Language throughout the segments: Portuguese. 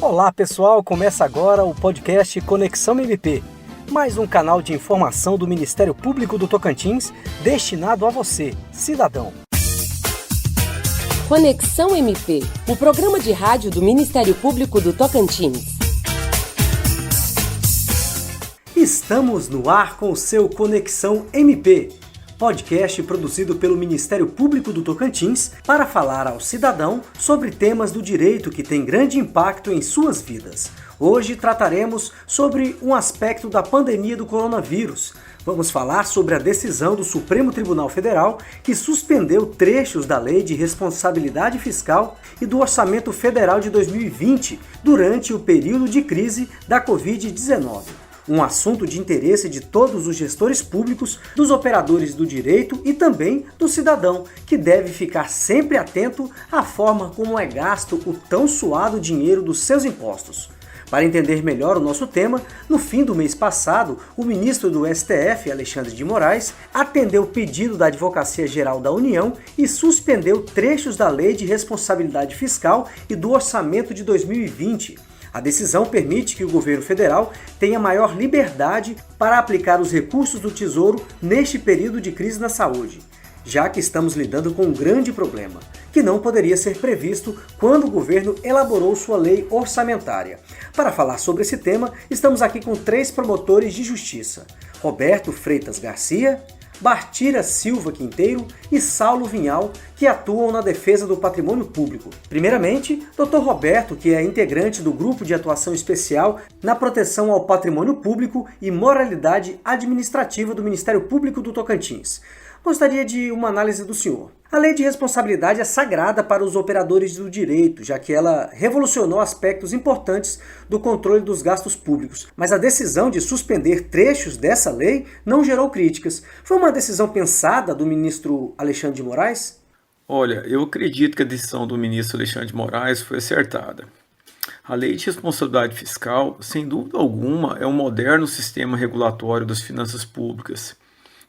Olá pessoal, começa agora o podcast Conexão MP, mais um canal de informação do Ministério Público do Tocantins destinado a você, cidadão. Conexão MP, o programa de rádio do Ministério Público do Tocantins. Estamos no ar com o seu Conexão MP, podcast produzido pelo Ministério Público do Tocantins para falar ao cidadão sobre temas do direito que têm grande impacto em suas vidas. Hoje trataremos sobre um aspecto da pandemia do coronavírus. Vamos falar sobre a decisão do Supremo Tribunal Federal que suspendeu trechos da Lei de Responsabilidade Fiscal e do Orçamento Federal de 2020 durante o período de crise da Covid-19. Um assunto de interesse de todos os gestores públicos, dos operadores do direito e também do cidadão, que deve ficar sempre atento à forma como é gasto o tão suado dinheiro dos seus impostos. Para entender melhor o nosso tema, no fim do mês passado, o ministro do STF, Alexandre de Moraes, atendeu o pedido da Advocacia Geral da União e suspendeu trechos da Lei de Responsabilidade Fiscal e do Orçamento de 2020. A decisão permite que o governo federal tenha maior liberdade para aplicar os recursos do Tesouro neste período de crise na saúde, já que estamos lidando com um grande problema, que não poderia ser previsto quando o governo elaborou sua lei orçamentária. Para falar sobre esse tema, estamos aqui com 3 promotores de justiça: Roberto Freitas Garcia, Bartira Silva Quinteiro e Saulo Vinhal, que atuam na defesa do patrimônio público. Primeiramente, Dr. Roberto, que é integrante do Grupo de Atuação Especial na Proteção ao Patrimônio Público e Moralidade Administrativa do Ministério Público do Tocantins. Gostaria de uma análise do senhor. A lei de responsabilidade é sagrada para os operadores do direito, já que ela revolucionou aspectos importantes do controle dos gastos públicos. Mas a decisão de suspender trechos dessa lei não gerou críticas. Foi uma decisão pensada do ministro Alexandre de Moraes? Olha, eu acredito que a decisão do ministro Alexandre de Moraes foi acertada. A Lei de Responsabilidade Fiscal, sem dúvida alguma, é um moderno sistema regulatório das finanças públicas,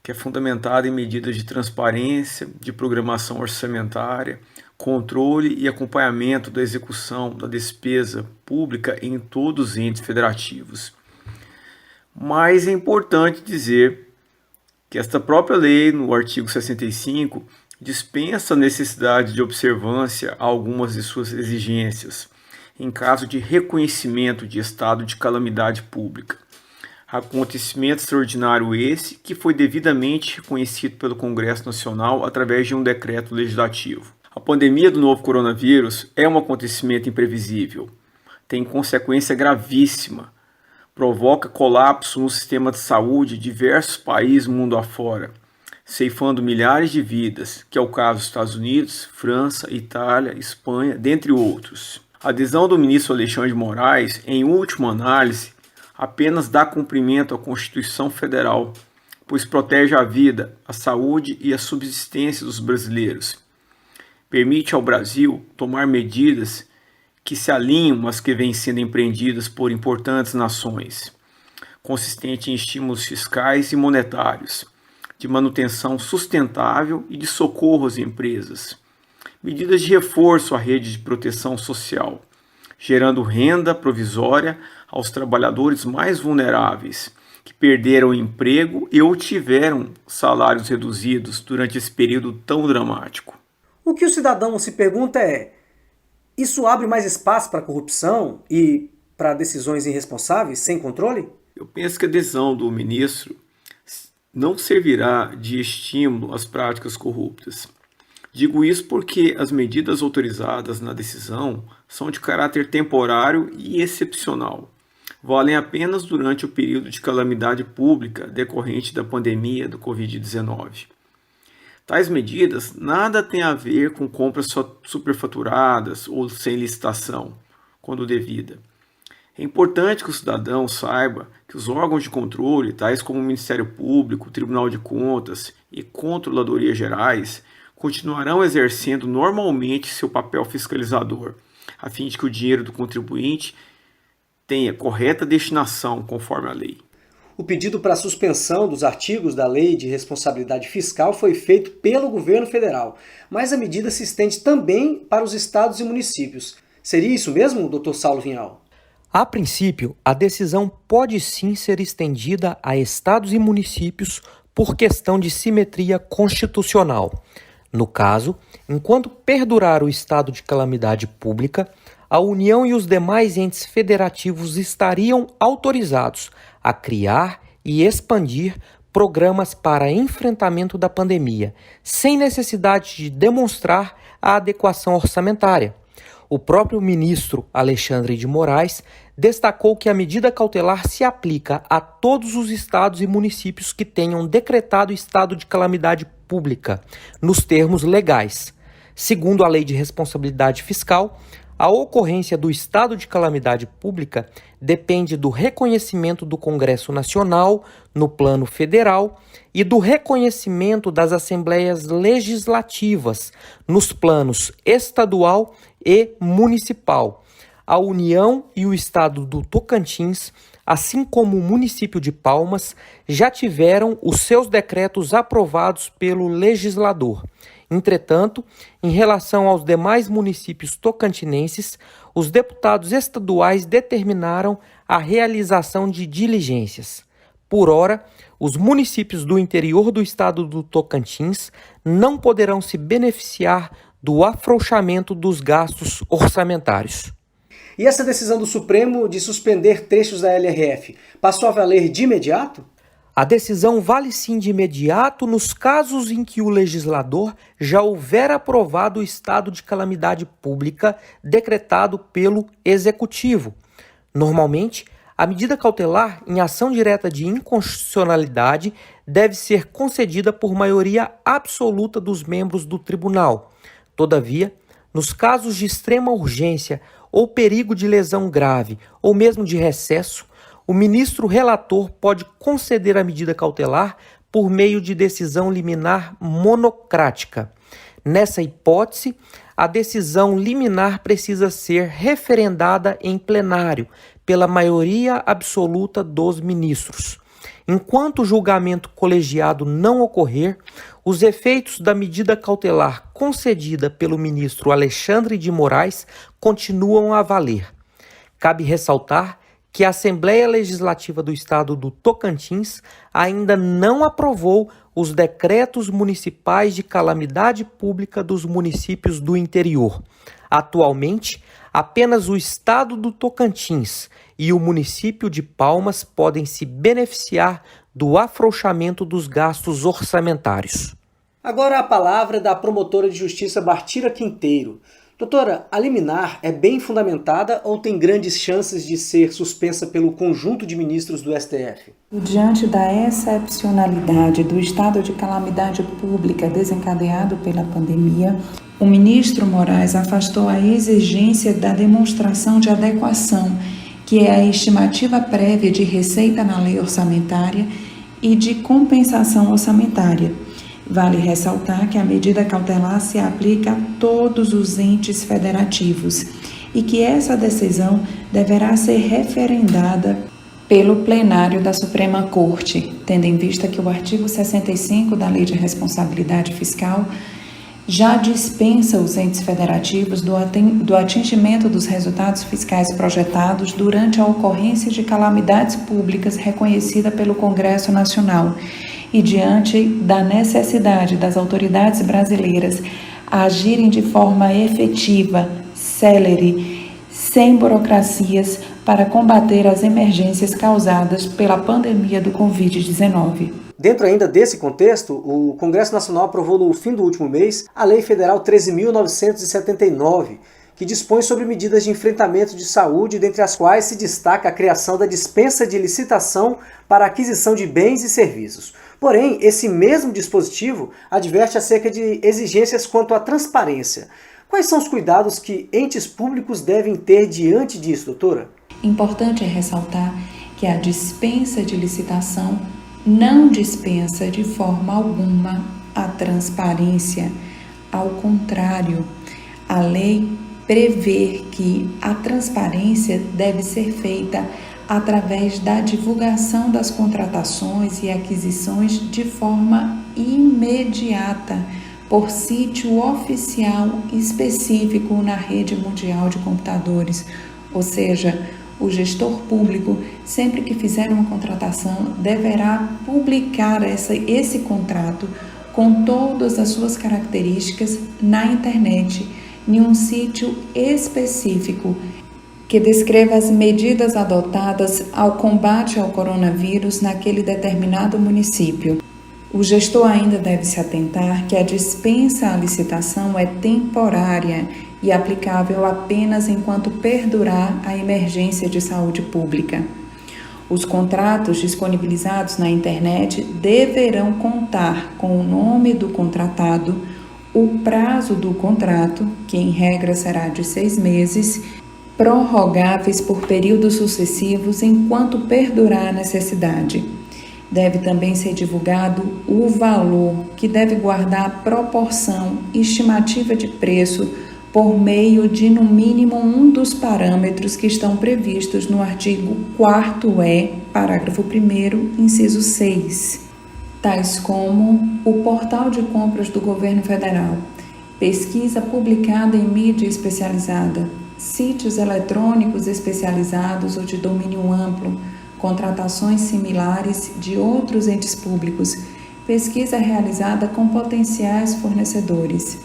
que é fundamentada em medidas de transparência, de programação orçamentária, controle e acompanhamento da execução da despesa pública em todos os entes federativos. Mas é importante dizer que esta própria lei, no artigo 65, dispensa a necessidade de observância a algumas de suas exigências, em caso de reconhecimento de estado de calamidade pública. Acontecimento extraordinário esse que foi devidamente reconhecido pelo Congresso Nacional através de um decreto legislativo. A pandemia do novo coronavírus é um acontecimento imprevisível, tem consequência gravíssima, provoca colapso no sistema de saúde de diversos países mundo afora, ceifando milhares de vidas, que é o caso dos Estados Unidos, França, Itália, Espanha, dentre outros. A adesão do ministro Alexandre de Moraes, em última análise, apenas dá cumprimento à Constituição Federal, pois protege a vida, a saúde e a subsistência dos brasileiros. Permite ao Brasil tomar medidas que se alinham às que vêm sendo empreendidas por importantes nações, consistente em estímulos fiscais e monetários, de manutenção sustentável e de socorro às empresas, medidas de reforço à rede de proteção social, gerando renda provisória aos trabalhadores mais vulneráveis, que perderam o emprego e ou tiveram salários reduzidos durante esse período tão dramático. O que o cidadão se pergunta é: isso abre mais espaço para corrupção e para decisões irresponsáveis, sem controle? Eu penso que a decisão do ministro não servirá de estímulo às práticas corruptas. Digo isso porque as medidas autorizadas na decisão são de caráter temporário e excepcional. Valem apenas durante o período de calamidade pública decorrente da pandemia do Covid-19. Tais medidas nada têm a ver com compras superfaturadas ou sem licitação, quando devida. É importante que o cidadão saiba que os órgãos de controle, tais como o Ministério Público, o Tribunal de Contas e Controladoria Gerais, continuarão exercendo normalmente seu papel fiscalizador, a fim de que o dinheiro do contribuinte tenha correta destinação conforme a lei. O pedido para suspensão dos artigos da Lei de Responsabilidade Fiscal foi feito pelo governo federal, mas a medida se estende também para os estados e municípios. Seria isso mesmo, Dr. Saulo Vinhal? A princípio, a decisão pode sim ser estendida a estados e municípios por questão de simetria constitucional. No caso, enquanto perdurar o estado de calamidade pública, a União e os demais entes federativos estariam autorizados a criar e expandir programas para enfrentamento da pandemia, sem necessidade de demonstrar a adequação orçamentária. O próprio ministro Alexandre de Moraes destacou que a medida cautelar se aplica a todos os estados e municípios que tenham decretado estado de calamidade pública, nos termos legais. Segundo a Lei de Responsabilidade Fiscal, a ocorrência do estado de calamidade pública depende do reconhecimento do Congresso Nacional no plano federal e do reconhecimento das assembleias legislativas nos planos estadual e municipal. A União e o estado do Tocantins, assim como o município de Palmas, já tiveram os seus decretos aprovados pelo legislador. Entretanto, em relação aos demais municípios tocantinenses, os deputados estaduais determinaram a realização de diligências. Por ora, os municípios do interior do estado do Tocantins não poderão se beneficiar do afrouxamento dos gastos orçamentários. E essa decisão do Supremo de suspender trechos da LRF passou a valer de imediato? A decisão vale sim de imediato nos casos em que o legislador já houver aprovado o estado de calamidade pública decretado pelo Executivo. Normalmente, a medida cautelar em ação direta de inconstitucionalidade deve ser concedida por maioria absoluta dos membros do tribunal. Todavia, nos casos de extrema urgência ou perigo de lesão grave ou mesmo de recesso, o ministro relator pode conceder a medida cautelar por meio de decisão liminar monocrática. Nessa hipótese, a decisão liminar precisa ser referendada em plenário pela maioria absoluta dos ministros. Enquanto o julgamento colegiado não ocorrer, os efeitos da medida cautelar concedida pelo ministro Alexandre de Moraes continuam a valer. Cabe ressaltar que a Assembleia Legislativa do Estado do Tocantins ainda não aprovou os decretos municipais de calamidade pública dos municípios do interior. Atualmente, apenas o Estado do Tocantins e o município de Palmas podem se beneficiar do afrouxamento dos gastos orçamentários. Agora a palavra da promotora de justiça Bartira Quinteiro. Doutora, a liminar é bem fundamentada ou tem grandes chances de ser suspensa pelo conjunto de ministros do STF? Diante da excepcionalidade do estado de calamidade pública desencadeado pela pandemia, o ministro Moraes afastou a exigência da demonstração de adequação, que é a estimativa prévia de receita na lei orçamentária e de compensação orçamentária. Vale ressaltar que a medida cautelar se aplica a todos os entes federativos e que essa decisão deverá ser referendada pelo plenário da Suprema Corte, tendo em vista que o artigo 65 da Lei de Responsabilidade Fiscal já dispensa os entes federativos do atingimento dos resultados fiscais projetados durante a ocorrência de calamidades públicas reconhecida pelo Congresso Nacional. E diante da necessidade das autoridades brasileiras agirem de forma efetiva, célere, sem burocracias, para combater as emergências causadas pela pandemia do Covid-19. Dentro ainda desse contexto, o Congresso Nacional aprovou no fim do último mês a Lei Federal 13.979, que dispõe sobre medidas de enfrentamento de saúde, dentre as quais se destaca a criação da dispensa de licitação para aquisição de bens e serviços. Porém, esse mesmo dispositivo adverte acerca de exigências quanto à transparência. Quais são os cuidados que entes públicos devem ter diante disso, doutora? Importante é ressaltar que a dispensa de licitação não dispensa de forma alguma a transparência. Ao contrário, a lei prevê que a transparência deve ser feita através da divulgação das contratações e aquisições de forma imediata, por sítio oficial específico na rede mundial de computadores, ou seja, O gestor público, sempre que fizer uma contratação, deverá publicar esse contrato com todas as suas características na internet, em um sítio específico que descreva as medidas adotadas ao combate ao coronavírus naquele determinado município. O gestor ainda deve se atentar que a dispensa à licitação é temporária e aplicável apenas enquanto perdurar a emergência de saúde pública. Os contratos disponibilizados na internet deverão contar com o nome do contratado, o prazo do contrato, que em regra será de 6 meses, prorrogáveis por períodos sucessivos enquanto perdurar a necessidade. Deve também ser divulgado o valor, que deve guardar a proporção estimativa de preço por meio de, no mínimo, um dos parâmetros que estão previstos no artigo 4º, parágrafo 1º, inciso 6, tais como o portal de compras do governo federal, pesquisa publicada em mídia especializada, sítios eletrônicos especializados ou de domínio amplo, contratações similares de outros entes públicos, pesquisa realizada com potenciais fornecedores.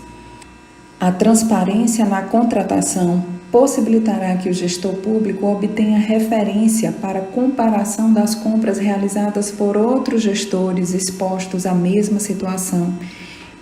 A transparência na contratação possibilitará que o gestor público obtenha referência para comparação das compras realizadas por outros gestores expostos à mesma situação,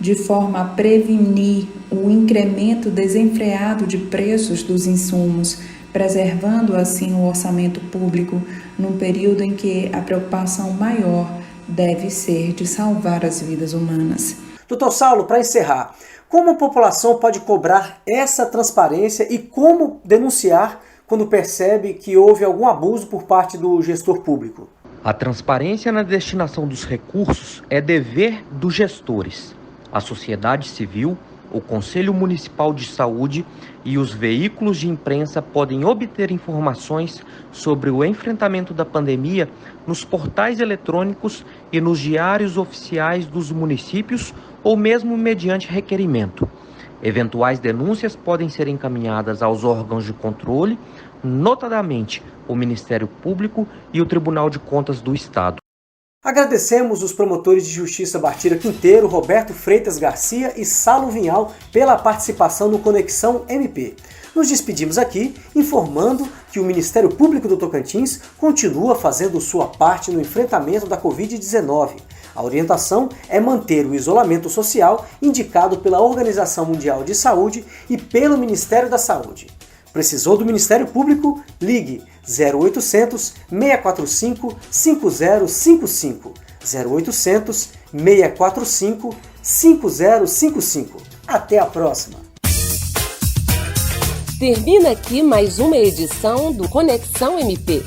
de forma a prevenir o incremento desenfreado de preços dos insumos, preservando assim o orçamento público num período em que a preocupação maior deve ser de salvar as vidas humanas. Dr. Saulo, para encerrar, como a população pode cobrar essa transparência e como denunciar quando percebe que houve algum abuso por parte do gestor público? A transparência na destinação dos recursos é dever dos gestores. A sociedade civil, o Conselho Municipal de Saúde e os veículos de imprensa podem obter informações sobre o enfrentamento da pandemia nos portais eletrônicos e nos diários oficiais dos municípios ou mesmo mediante requerimento. Eventuais denúncias podem ser encaminhadas aos órgãos de controle, notadamente o Ministério Público e o Tribunal de Contas do Estado. Agradecemos os promotores de justiça Bartira Quinteiro, Roberto Freitas Garcia e Saulo Vinhal pela participação no Conexão MP. Nos despedimos aqui informando que o Ministério Público do Tocantins continua fazendo sua parte no enfrentamento da Covid-19. A orientação é manter o isolamento social indicado pela Organização Mundial de Saúde e pelo Ministério da Saúde. Precisou do Ministério Público? Ligue 0800 645 5055. 0800 645 5055. Até a próxima! Termina aqui mais uma edição do Conexão MP.